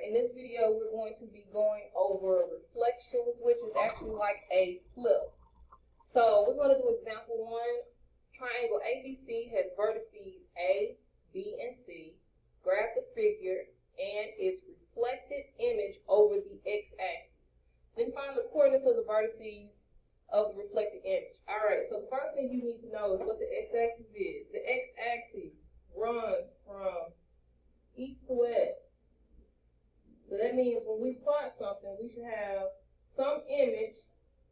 in this video we're going to be going over reflections, which is actually like a flip. So we're going to do example 1. Triangle ABC has vertices A, B, and C. Graph the figure and its reflected image over the x-axis. Then find the coordinates of the vertices of the reflected image. Alright, so the first thing you need to know is what the x-axis is. The x-axis runs from east to west. So that means when we plot something, we should have some image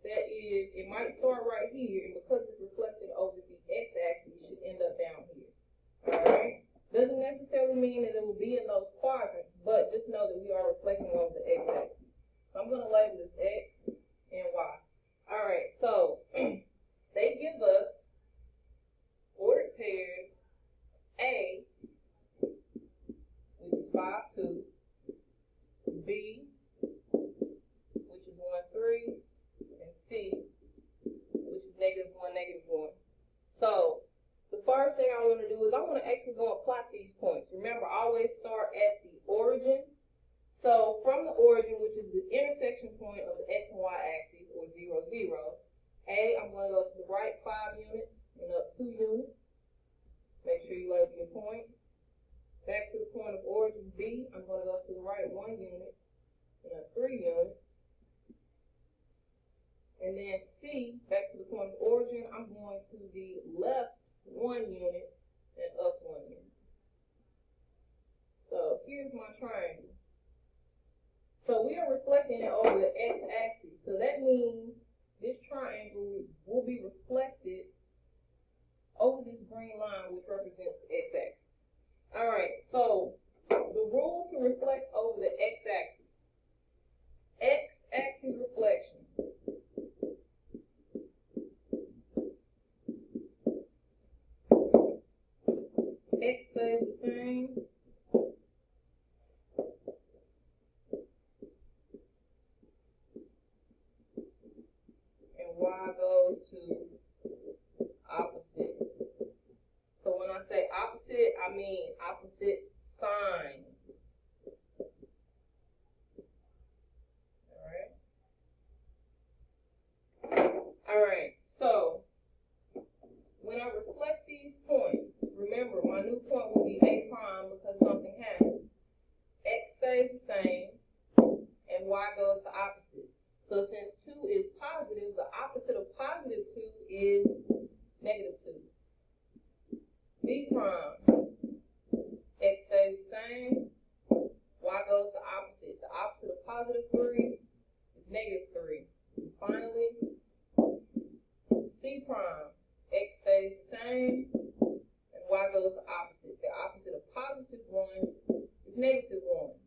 that is, it might start right here, and because it's reflected over the x-axis, it should end up down here. Alright? Doesn't necessarily mean that it will be in those quadrants, but just know that we are reflecting over the x-axis. So I'm going to label this x and y. Alright, so they give us ordered pairs A, which is 5, 2, B, which is 1, 3, and C, which is -1, -1. So the first thing I want to do is I want to actually go and plot these points. Remember, always start at the origin. So from the origin, which is the intersection point of the x and y axis, or 0, 0, A, I'm going to go to the right 5 units and up 2 units. Make sure you label your points. Back to the point of origin B, I'm going to go to the right 1 unit and up 3 units. And then C, back to the point of origin, I'm going to the left 1 unit and up 1 unit. So here's my triangle. So we are reflecting it over the x-axis. So that means this triangle will be reflected over this green line, which represents the x-axis. Alright, so the rule to reflect over the x-axis. X-axis reflection. X stays the same. And Y goes to opposite. So when I say opposite, I mean opposite sign. Alright, so when I reflect these points, remember my new point will be A prime because something happened. X stays the same and Y goes to opposite. So since 2 is positive, the opposite of positive 2 is -2. B prime, X stays the same, Y goes to opposite. The opposite of positive 3 is -3. And finally, C prime, X stays the same, and Y goes to opposite. The opposite of positive 1 is -1.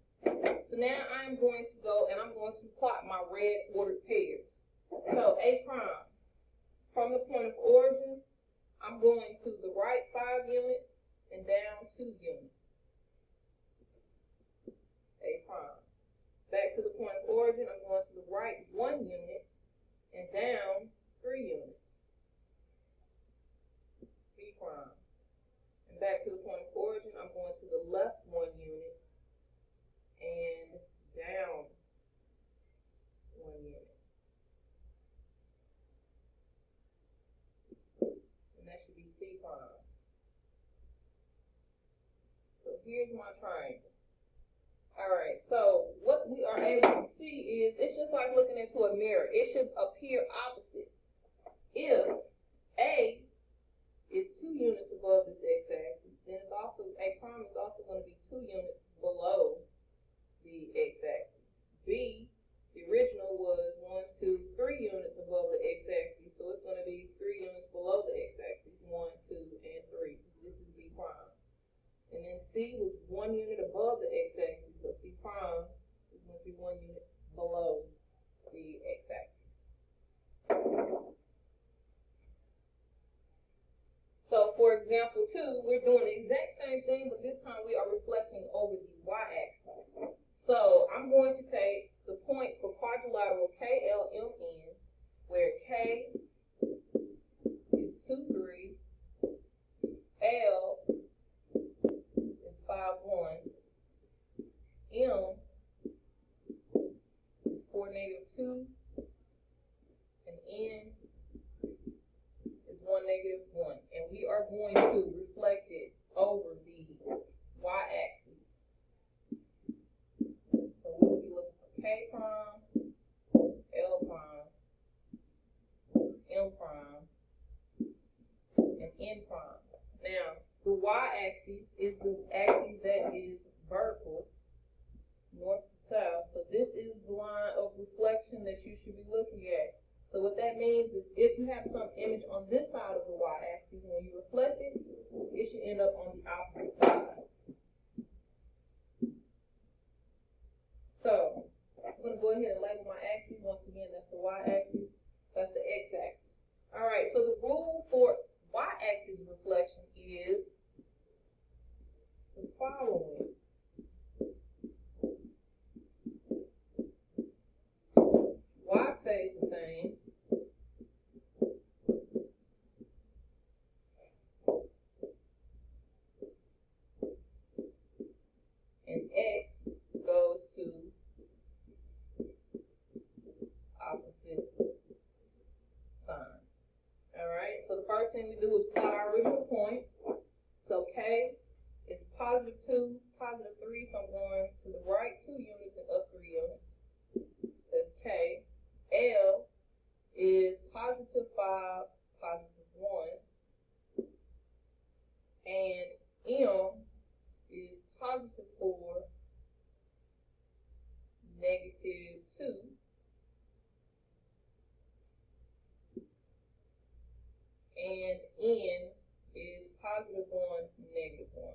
So now I'm going to go and I'm going to plot my red ordered pairs. So A prime, from the point of origin, I'm going to the right 5 units and down 2 units. A prime. Back to the point of origin, I'm going to the right 1 unit and down 3 units. B prime. And back to the point of origin, I'm going to the left 1 unit and down 1 unit. And that should be C prime. So here's my triangle. Alright, so what we are able to see is, it's just like looking into a mirror. It should appear opposite. If A is 2 units above this x-axis, then it's also, A prime is also going to be 2 units below the x-axis. B, the original was 1, 2, 3 units above the x-axis, so it's going to be 3 units below the x-axis, 1, 2, and 3. This is B prime. And then C was 1 unit above the x-axis, so C prime is going to be 1 unit below the x-axis. So for example 2, we're doing the exact same thing, but this time we are reflecting over the y-axis. So I'm going to take the points for quadrilateral KLMN, where K is 2, 3, L is 5, 1, M following. Y stays the same. And X goes to opposite sign. Alright, so the first thing we do is plot our original points. So K is positive 2, positive 3, so I'm going to the right 2 units and up 3 units. That's K. L is positive 5, positive 1. And M is positive 4, negative 2. And N is positive 1, negative 1.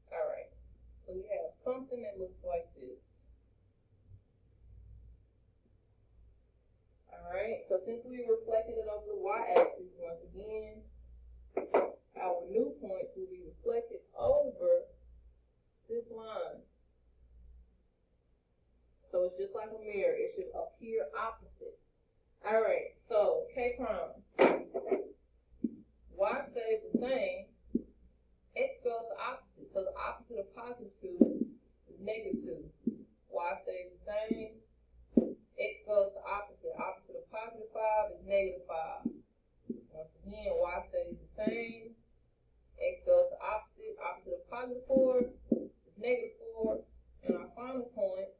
Alright, so we have something that looks like this. Alright, so since we reflected it over the y-axis, once again, our new points will be reflected over this line. So it's just like a mirror, it should appear opposite. Alright, so K prime. Y stays the same, X goes to opposite. So the opposite of positive 2 is negative 2. Y stays the same, X goes to opposite. Opposite of positive 5 is negative 5. Once again, Y stays the same, X goes to opposite. Opposite of positive 4 is negative 4. And our final point,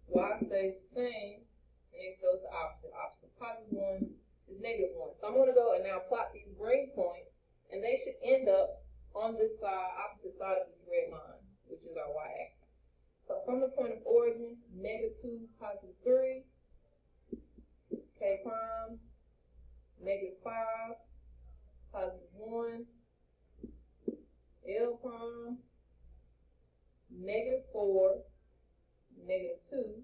Y stays the same, and X goes to opposite. Opposite of positive 1 is negative 1. So I'm going to go and now plot these green points, and they should end up on this side, opposite side of this red line, which is our y-axis. So from the point of origin, negative 2, positive 3, K prime, negative 5, positive 1, L prime, negative 4, negative 2,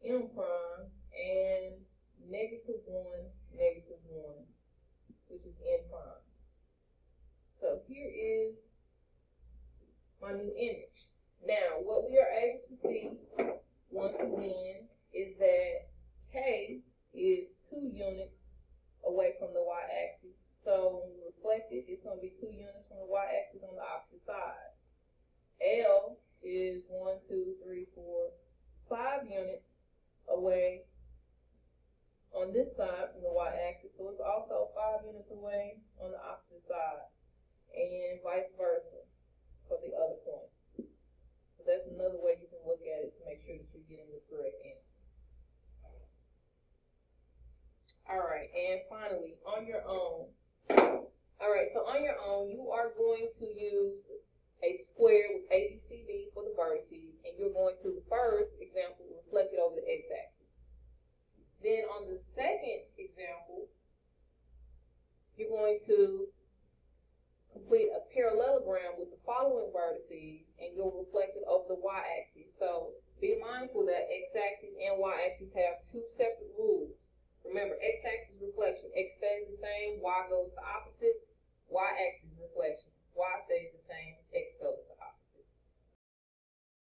M prime, and negative 1, negative 1, which is N prime. So here is my new image. Now, what we are able to see, once again, is that K is 2 units away from the y-axis. So when we reflect it, it's going to be 2 units from the y-axis on the opposite side. L is 1, 2, 3, 4, 5 units away on this side from the y-axis, so it's also 5 units away on the opposite side, and vice versa for the other point. So that's another way you can look at it to make sure that you're getting the correct answer. Alright, and finally, on your own. Alright, so on your own, you are going to use a square with ABCD for the vertices, and you're going to, the first example, reflect it over the x-axis. Then on the second example, you're going to complete a parallelogram with the following vertices, and you'll reflect it over the y-axis. So be mindful that x-axis and y-axis have 2 separate rules. Remember, x-axis reflection, x stays the same, y goes to opposite, y-axis reflection, y stays